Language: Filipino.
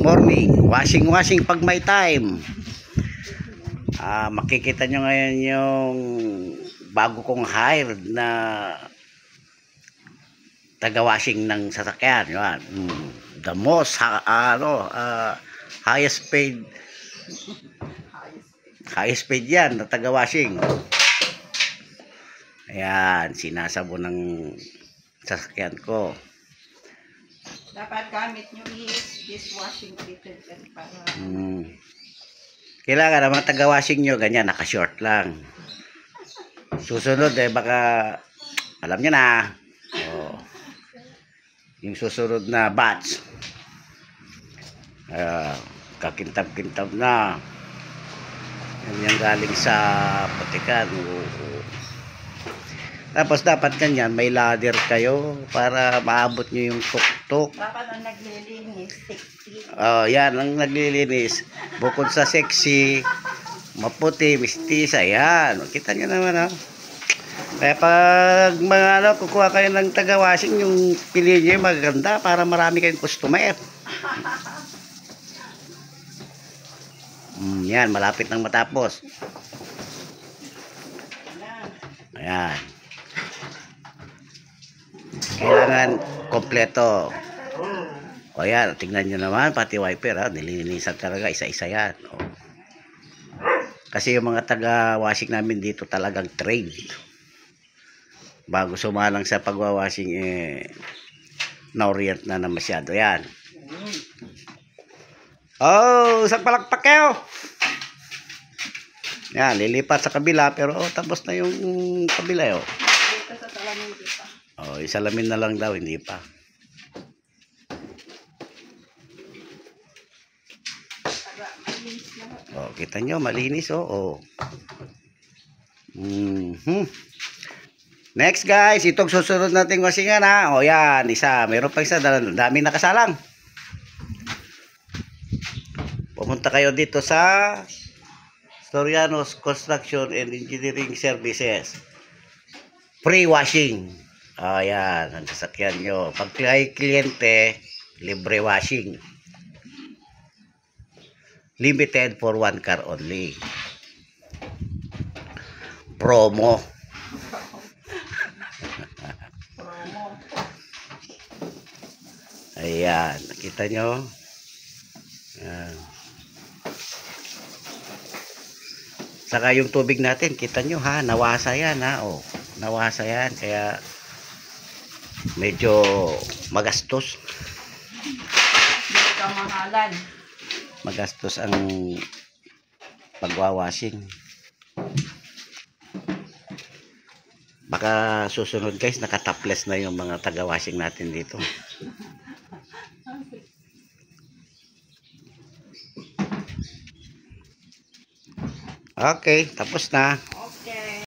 morning. Washing pag may time. Makikita nyo ngayon yung bago kong hired na taga-washing ng sasakyan. Yan. The most highest paid yan na taga-washing. Ayan, sinasabo ng sasakyan ko. Dapat gamit nyo is dishwashing detergent para kailangan naman taga-washing nyo ganyan, naka-short lang. Susunod baka alam nyo na yung susunod na batch kakintab-kintab na yan galing sa putikan. Tapos dapat ganyan may ladder kayo para maabot nyo yung tuktok. dapat ang naglilinis sexy. Yan ang naglilinis bukod sa sexy, maputi, mistisa. Yan, kita nyo naman kaya pag mga kukuha kayo ng taga-washing, yung pili nyo maganda para marami kayong customer. Yan, malapit nang matapos. Ayan. Kailangan kompleto. O yan, tingnan nyo naman, pati wiper nililinisan talaga, isa-isa yan. Kasi yung mga taga-washing namin dito talagang trained. Bago sumalang sa pagwawashing na-orient na masyado. Yan. Isang palakpak kayo. Yan, lilipat sa kabila pero tapos na yung kabila Dito sa salamin dito. Isalamin na lang daw, hindi pa. Kita nyo, malinis Next guys, itong susunod nating wasingan yan, isa. Meron pa isa, dami nakasalang. Pumunta kayo dito sa Soriano's Construction and Engineering Services. Free washing. Yan, ang sasakyan nyo. Pag kliyente, libre washing. Limited for 1 car only. Promo. Ayan, nakita nyo. Ayan. Saka yung tubig natin, kita nyo nawasa yan nawasa yan, kaya medyo magastos. Magastos ang pagwawashing. Baka susunod guys, nakatopless na yung mga taga-washing natin dito. Okay, tapos na.